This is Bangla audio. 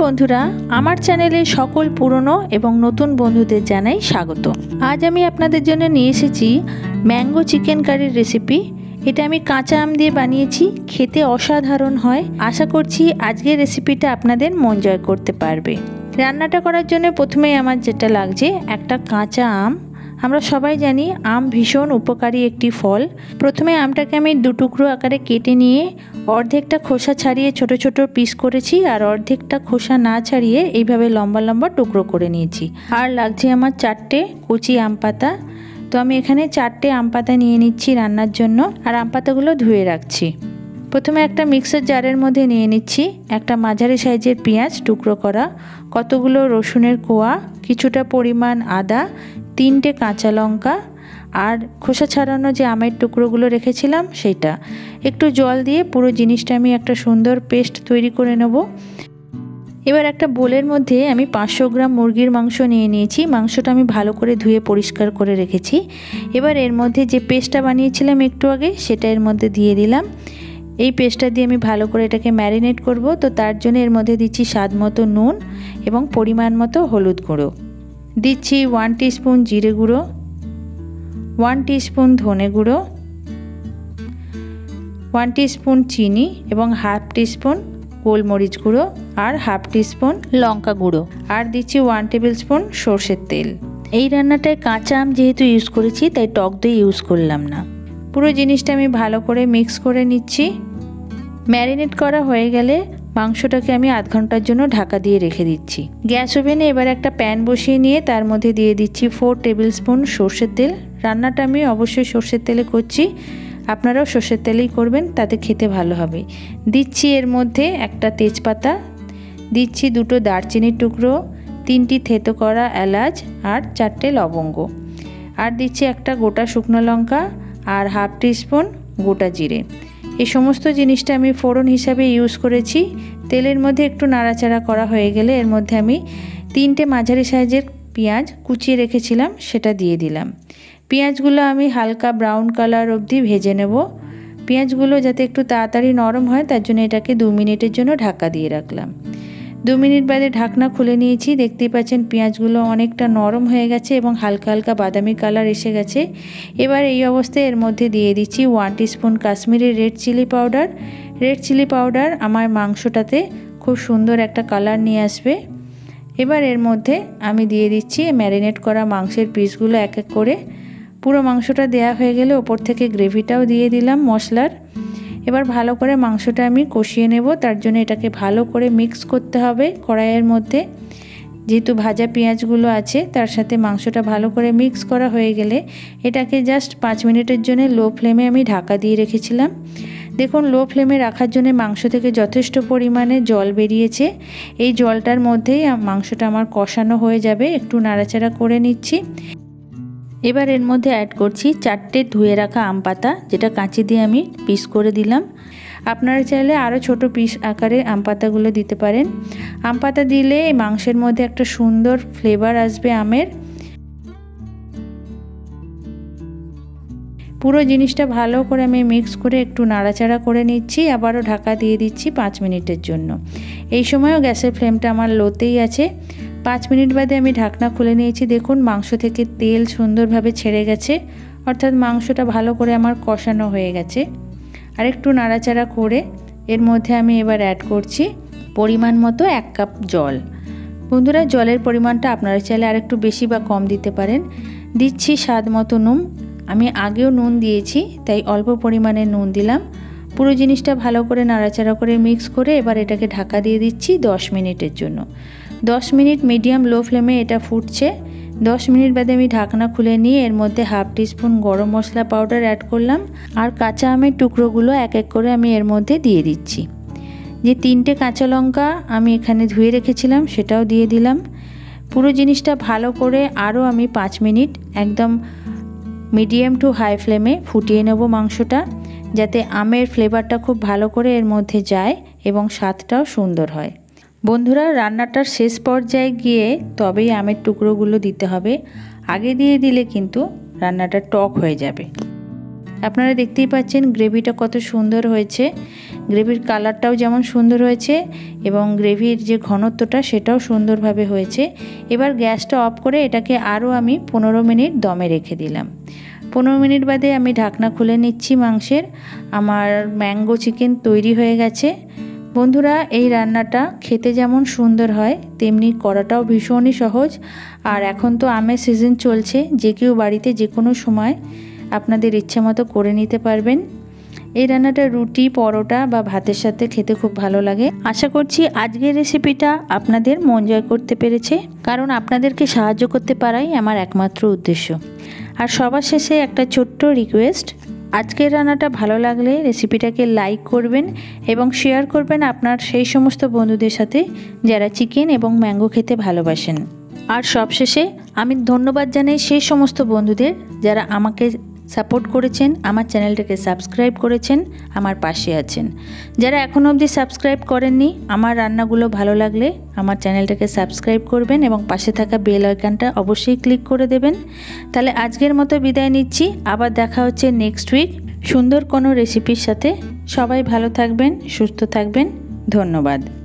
বন্ধুরা, আমার চ্যানেলে সকল পুরনো এবং নতুন বন্ধুদের জানাই স্বাগত। আজ আমি আপনাদের জন্য নিয়ে এসেছি ম্যাঙ্গো চিকেন কারির রেসিপি। এটা আমি কাঁচা আম দিয়ে বানিয়েছি, খেতে অসাধারণ হয়। আশা করছি আজকের রেসিপিটা আপনাদের মন জয় করতে পারবে। রান্নাটা করার জন্য প্রথমেই আমার যেটা লাগছে, একটা কাঁচা আম। আমরা সবাই জানি আম ভীষণ উপকারী একটি ফল। প্রথমে আমটাকে আমি দুটুকরো আকারে কেটে নিয়ে অর্ধেকটা খোসা ছাড়িয়ে ছোট ছোট পিস করেছি, আর অর্ধেকটা খোসা না ছাড়িয়ে এইভাবে লম্বা লম্বা টুকরো করে নিয়েছি। আর লাগছে আমার 4টে কচি আম পাতা। তো আমি এখানে 4টে আম পাতা নিয়ে নিচ্ছি রান্নার জন্য, আর আম পাতাগুলো ধুয়ে রাখছি। প্রথমে একটা মিক্সার জারের মধ্যে নিয়ে নিচ্ছি একটা মাঝারি সাইজের পেঁয়াজ টুকরো করা, কতগুলো রসুনের কোয়া, কিছুটা পরিমাণ আদা, 3টে কাঁচা লঙ্কা, আর খোসা ছাড়ানো যে আমের টুকরোগুলো রেখেছিলাম সেটা। একটু জল দিয়ে পুরো জিনিসটা আমি একটা সুন্দর পেস্ট তৈরি করে নেব। এবার একটা বোলের মধ্যে আমি 500 গ্রাম মুরগির মাংস নিয়ে নিয়েছি। মাংসটা আমি ভালো করে ধুয়ে পরিষ্কার করে রেখেছি। এবার এর মধ্যে যে পেস্টটা বানিয়েছিলাম একটু আগে, সেটা এর মধ্যে দিয়ে দিলাম। এই পেস্টটা দিয়ে আমি ভালো করে এটাকে ম্যারিনেট করব। তো তার জন্য এর মধ্যে দিচ্ছি স্বাদ মতো নুন এবং পরিমাণ মতো হলুদ গুঁড়ো, দিচ্ছি 1 টিস্পুন জিরে গুঁড়ো, 1 টিস্পুন ধনে গুঁড়ো, 1 টিস্পুন চিনি এবং হাফ টিস্পুন গোলমরিচ গুঁড়ো, আর হাফ টিস্পুন লঙ্কা গুঁড়ো, আর দিচ্ছি 1 টেবিল স্পুন সর্ষের তেল। এই রান্নাটায় কাঁচা আম যেহেতু ইউজ করেছি, তাই টক দই ইউজ করলাম না। পুরো জিনিসটা আমি ভালো করে মিক্স করে নিচ্ছি। ম্যারিনেট করা হয়ে গেলে মাংসটাকে আমি আধ ঘন্টার জন্য ঢাকা দিয়ে রেখে দিচ্ছি। গ্যাস ওভেনে এবার একটা প্যান বসিয়ে নিয়ে তার মধ্যে দিয়ে দিচ্ছি 4 টেবিল স্পুন সর্ষের তেল। রান্নাটা আমি অবশ্যই সর্ষের তেলে করছি, আপনারাও সর্ষের তেলেই করবেন, তাতে খেতে ভালো হবে। দিচ্ছি এর মধ্যে একটা তেজপাতা, দিচ্ছি 2টো দারচিনির টুকরো, 3টি থেতো করা এলাচ, আর 4টে লবঙ্গ, আর দিচ্ছি একটা গোটা শুকনো লঙ্কা, আর হাফ টিস্পুন গোটা জিরে। এই সমস্ত জিনিসটা আমি ফোড়ন হিসাবে ইউজ করেছি। তেলের মধ্যে একটু নাড়াচাড়া করা হয়ে গেলে এর মধ্যে আমি 3টে মাঝারি সাইজের পেঁয়াজ কুচিয়ে রেখেছিলাম, সেটা দিয়ে দিলাম। পেঁয়াজগুলো আমি হালকা ব্রাউন কালার অবধি ভেজে নেব। পেঁয়াজগুলো যাতে একটু তাড়াতাড়ি নরম হয়, তার জন্য এটাকে 2 মিনিটের জন্য ঢাকা দিয়ে রাখলাম। 2 মিনিট বাদে ঢাকনা খুলে নিয়েছি। দেখতেই পাচ্ছেন পেঁয়াজগুলো অনেকটা নরম হয়ে গেছে এবং হালকা হালকা বাদামি কালার এসে গেছে। এবার এই অবস্থায় এর মধ্যে দিয়ে দিচ্ছি 1 teaspoon Kashmiri red chilli powder. Red chilli powder আমার মাংসটাতে খুব সুন্দর একটা কালার নিয়ে আসবে। এবার এর মধ্যে আমি দিয়ে দিচ্ছি ম্যারিনেট করা মাংসের পিসগুলো এক এক করে। পুরো মাংসটা দেয়া হয়ে গেলে ওপর থেকে গ্রেভিটাও দিয়ে দিলাম মশলার। এবার ভালো করে মাংসটা আমি কষিয়ে নেব। তার জন্য এটাকে ভালো করে মিক্স করতে হবে কড়াইয়ের মধ্যে। যেহেতু ভাজা পেঁয়াজগুলো আছে, তার সাথে মাংসটা ভালো করে মিক্স করা হয়ে গেলে এটাকে জাস্ট 5 মিনিটের জন্য লো ফ্লেমে আমি ঢাকা দিয়ে রেখেছিলাম। দেখুন, লো ফ্লেমে রাখার জন্য মাংস থেকে যথেষ্ট পরিমাণে জল বেরিয়েছে। এই জলটার মধ্যেই মাংসটা আমার কষানো হয়ে যাবে। একটু নাড়াচাড়া করে নিচ্ছি। এবার এর মধ্যে অ্যাড করছি 4টে ধুয়ে রাখা আম পাতা, যেটা কাঁচি দিয়ে আমি পিস করে দিলাম। আপনারা চাইলে আরও ছোট পিস আকারে আম পাতাগুলো দিতে পারেন। আম পাতা দিলে এই মাংসের মধ্যে একটা সুন্দর ফ্লেভার আসবে আমের। পুরো জিনিসটা ভালো করে আমি মিক্স করে একটু নাড়াচাড়া করে নিচ্ছি। আবারও ঢাকা দিয়ে দিচ্ছি 5 মিনিটের জন্য। এই সময়ও গ্যাসের ফ্লেমটা আমার লোতেই আছে। 5 মিনিট বাদে আমি ঢাকনা খুলে নিয়েছি। দেখুন, মাংস থেকে তেল সুন্দরভাবে ছেড়ে গেছে, অর্থাৎ মাংসটা ভালো করে আমার কষানো হয়ে গেছে। আর একটু নাড়াচাড়া করে এর মধ্যে আমি এবার অ্যাড করছি পরিমাণ মতো 1 কাপ জল। বন্ধুরা, জলের পরিমাণটা আপনারা চাইলে আর একটু বেশি বা কম দিতে পারেন। দিচ্ছি স্বাদ মতো নুন। আমি আগেও নুন দিয়েছি, তাই অল্প পরিমাণে নুন দিলাম। পুরো জিনিসটা ভালো করে নাড়াচাড়া করে মিক্স করে এবার এটাকে ঢাকা দিয়ে দিচ্ছি 10 মিনিটের জন্য। 10 মিনিট মিডিয়াম লো ফ্লেমে এটা ফুটছে। 10 মিনিট বাদে আমি ঢাকনা খুলে নিয়ে এর মধ্যে হাফ টিস্পুন গরম মশলা পাউডার অ্যাড করলাম, আর কাঁচা আমের টুকরোগুলো এক এক করে আমি এর মধ্যে দিয়ে দিচ্ছি। যে 3টে কাঁচা লঙ্কা আমি এখানে ধুয়ে রেখেছিলাম, সেটাও দিয়ে দিলাম। পুরো জিনিসটা ভালো করে আরও আমি 5 মিনিট একদম মিডিয়াম টু হাই ফ্লেমে ফুটিয়ে নেব মাংসটা, যাতে আমের ফ্লেভারটা খুব ভালো করে এর মধ্যে যায় এবং স্বাদটাও সুন্দর হয়। বন্ধুরা, রান্নাটার শেষ পর্যায়ে গিয়ে তবেই আমের টুকরোগুলো দিতে হবে। আগে দিয়ে দিলে কিন্তু রান্নাটা টক হয়ে যাবে। আপনারা দেখতেই পাচ্ছেন গ্রেভিটা কত সুন্দর হয়েছে। গ্রেভির কালারটাও যেমন সুন্দর হয়েছে এবং গ্রেভির যে ঘনত্বটা সেটাও সুন্দরভাবে হয়েছে। এবার গ্যাসটা অফ করে এটাকে আরও আমি 15 মিনিট দমে রেখে দিলাম। 15 মিনিট বাদে আমি ঢাকনা খুলে নিচ্ছি মাংসের। আমার ম্যাঙ্গো চিকেন তৈরি হয়ে গেছে। বন্ধুরা, এই রান্নাটা খেতে যেমন সুন্দর হয় তেমনি করাটাও ভীষণই সহজ। আর এখন তো আমের সিজন চলছে, যে কেউ বাড়িতে যে কোনো সময় আপনাদের ইচ্ছে মতো করে নিতে পারবেন। এই রান্নাটা রুটি, পরোটা বা ভাতের সাথে খেতে খুব ভালো লাগে। আশা করছি আজকের রেসিপিটা আপনাদের মন জয় করতে পেরেছে, কারণ আপনাদেরকে সাহায্য করতে পারাই আমার একমাত্র উদ্দেশ্য। আর সবার শেষে একটা ছোট্ট রিকোয়েস্ট, আজকের রান্নাটা ভালো লাগলে রেসিপিটাকে লাইক করবেন এবং শেয়ার করবেন আপনার সেই সমস্ত বন্ধুদের সাথে যারা চিকেন এবং ম্যাঙ্গো খেতে ভালোবাসেন। আর সবশেষে আমি ধন্যবাদ জানাই সেই সমস্ত বন্ধুদের যারা আমাকে সাপোর্ট করেছেন, আমার চ্যানেলটাকে সাবস্ক্রাইব করেছেন, আমার পাশে আছেন। যারা এখনও অবধি সাবস্ক্রাইব করেননি, আমার রান্নাগুলো ভালো লাগলে আমার চ্যানেলটাকে সাবস্ক্রাইব করবেন এবং পাশে থাকা বেল আইকনটা অবশ্যই ক্লিক করে দেবেন। তাহলে আজকের মতো বিদায় নিচ্ছি, আবার দেখা হচ্ছে নেক্সট উইক সুন্দর কোনো রেসিপির সাথে। সবাই ভালো থাকবেন, সুস্থ থাকবেন। ধন্যবাদ।